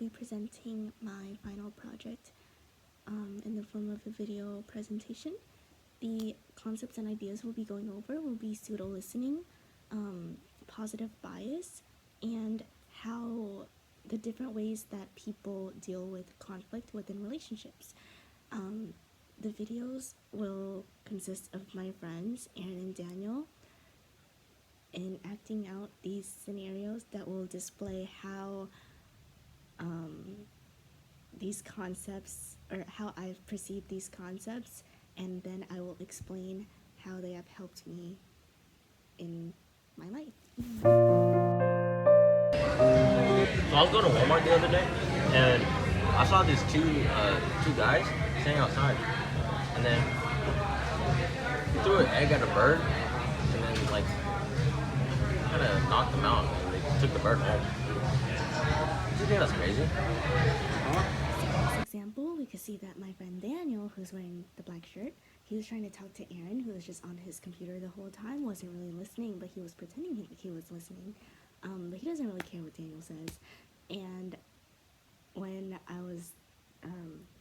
be presenting my final project in the form of a video presentation. The concepts and ideas we'll be going over will be pseudo-listening, positive bias, and how the different ways that people deal with conflict within relationships. The videos will consist of my friends, Aaron and Daniel, in acting out these scenarios that will display how these concepts, or how I've perceived these concepts, and then I will explain how they have helped me in my life. So I was going to Walmart the other day, and I saw these two guys standing outside, and then he threw an egg at a bird, and then like kind of knocked them out, and they took the bird home. Do you think that's crazy? In this example, we could see that my friend Daniel, who's wearing the black shirt, he was trying to talk to Aaron, who was just on his computer the whole time, wasn't really listening, but he was pretending he was listening. But he doesn't really care what Daniel says. And when I was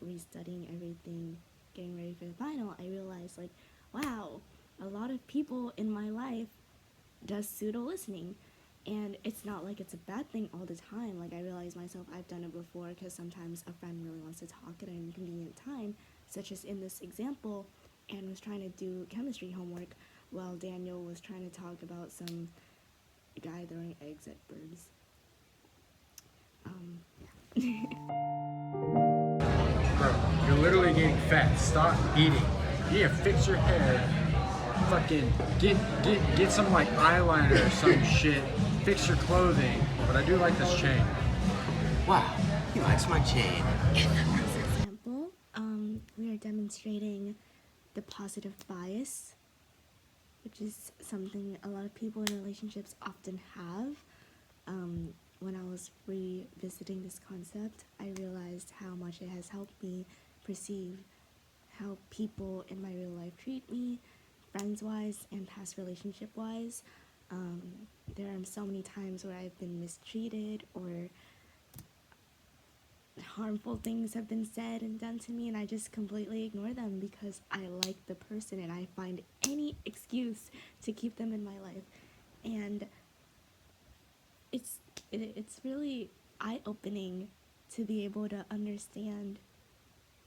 restudying everything, getting ready for the final, I realized, like, wow, a lot of people in my life does pseudo-listening. And it's not like it's a bad thing all the time. Like, I realize myself, I've done it before, because sometimes a friend really wants to talk at an inconvenient time, such as in this example, Anne was trying to do chemistry homework while Daniel was trying to talk about some guy throwing eggs at birds. Bro, you're literally getting fat. Stop eating. You need to fix your hair. Fucking get some like eyeliner or some shit. Fix your clothing. But I do like this chain. Wow, he likes my chain. In this example, we are demonstrating the positive bias, which is something a lot of people in relationships often have. When I was revisiting this concept, I realized how much it has helped me perceive how people in my real life treat me, friends-wise and past relationship-wise. There are so many times where I've been mistreated, or harmful things have been said and done to me, and I just completely ignore them because I like the person and I find any excuse to keep them in my life. And it's really eye-opening to be able to understand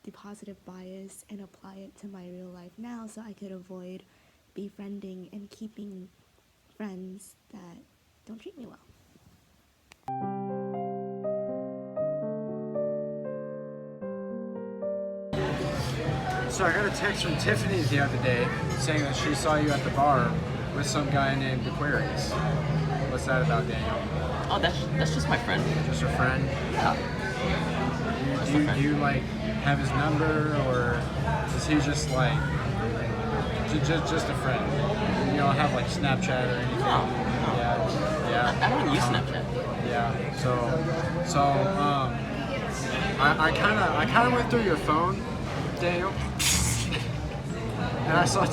the positive bias and apply it to my real life now, so I could avoid befriending and keeping friends that don't treat me well. So I got a text from Tiffany the other day saying that she saw you at the bar with some guy named Aquarius. What's that about, Daniel? Oh, that's just my friend. Just a friend? Yeah. Do you like have his number, or is he just like just a friend? You don't have like Snapchat or anything? No. Yeah. I don't use Snapchat. Yeah. So I kind of went through your phone, Daniel, and I saw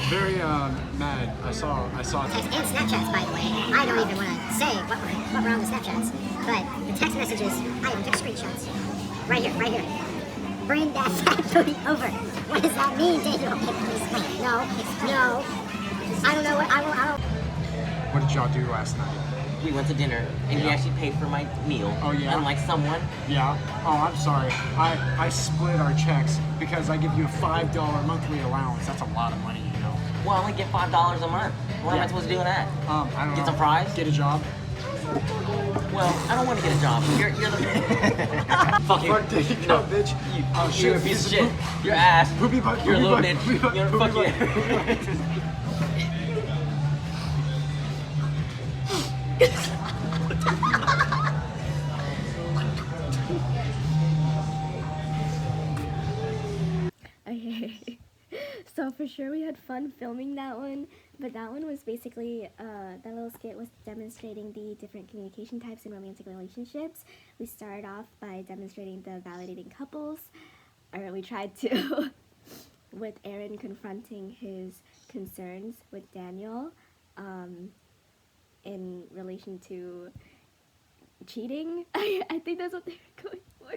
very mad. I saw. Text and Snapchats, by the way. I don't even want to say what were on the Snapchats, but the text messages, I even took screenshots. Right here. Bring that factory over. What does that mean, Daniel? Wait, no. I don't know what I don't. What did y'all do last night? We went to dinner, and he actually paid for my meal. Oh, yeah? Unlike someone. Yeah. Oh, I'm sorry. I split our checks because I give you a $5 monthly allowance. That's a lot of money, you know. Well, I only get $5 a month. What am I supposed to do with that? I don't know. Get some fries? Get a job. Well, I don't want to get a job. You're the fuck you. Fuck, there you go, bitch. You're a piece of shit. Your ass. Poopy butt. You're a little poopy bitch. butt, You're poopy fuck butt. you. Okay. So for sure we had fun filming that one, but that one was basically, that little skit was demonstrating the different communication types in romantic relationships. We started off by demonstrating the validating couples, or we tried to, with Aaron confronting his concerns with Daniel, in relation to cheating. I think that's what they were going for.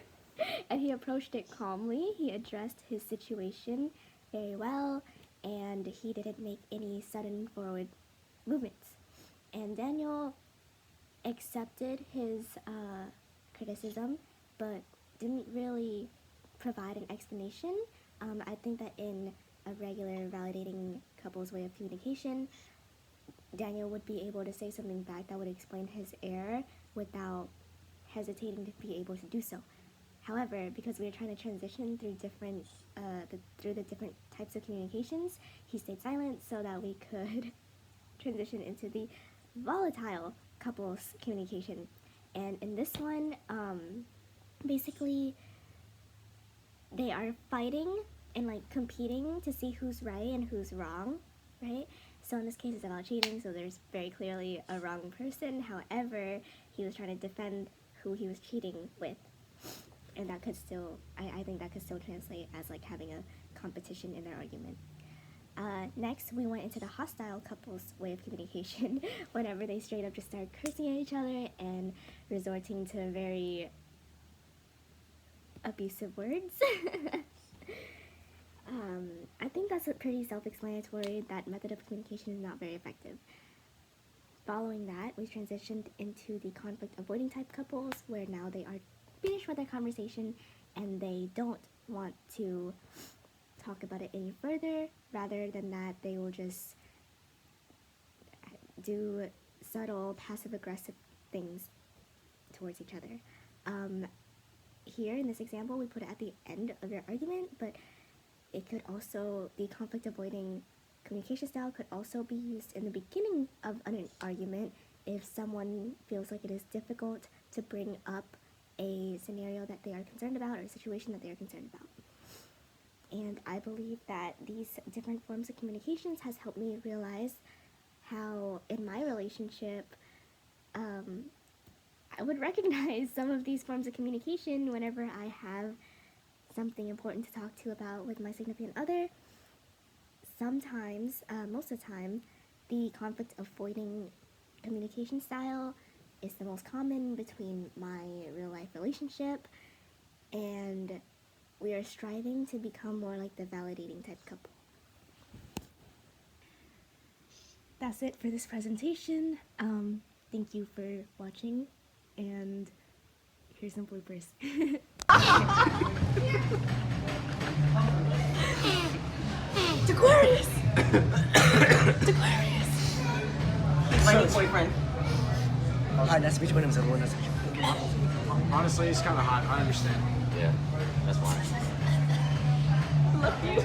And he approached it calmly. He addressed his situation very well, and he didn't make any sudden forward movements. And Daniel accepted his criticism, but didn't really provide an explanation. I think that in a regular validating couple's way of communication, Daniel would be able to say something back that would explain his error without hesitating to be able to do so. However, because we are trying to transition through the different types of communications, he stayed silent so that we could transition into the volatile couples communication. And in this one, basically, they are fighting and like competing to see who's right and who's wrong, right? So in this case, it's about cheating, so there's very clearly a wrong person. However, he was trying to defend who he was cheating with. And that could still, I think that could still translate as like having a competition in their argument. Next, we went into the hostile couple's way of communication whenever they straight up just start cursing at each other and resorting to very abusive words. I think that's pretty self-explanatory. That method of communication is not very effective. Following that, we transitioned into the conflict avoiding type couples, where now they are finished with their conversation and they don't want to talk about it any further. Rather than that, they will just do subtle passive-aggressive things towards each other. Here in this example, we put it at the end of your argument, but it could also, the conflict avoiding communication style could also be used in the beginning of an argument if someone feels like it is difficult to bring up a scenario that they are concerned about or a situation that they are concerned about. And I believe that these different forms of communications has helped me realize how in my relationship I would recognize some of these forms of communication whenever I have something important to talk to about with my significant other. Sometimes, most of the time, the conflict avoiding communication style is the most common between my real life relationship, and we are striving to become more like the validating type couple. That's it for this presentation. Thank you for watching, and here's some bloopers. Aquarius! Aquarius! My new boyfriend. Nasa beach ba naman sa buwan nasa beach? Honestly, it's kind of hot. I understand. Yeah, that's why. Love you.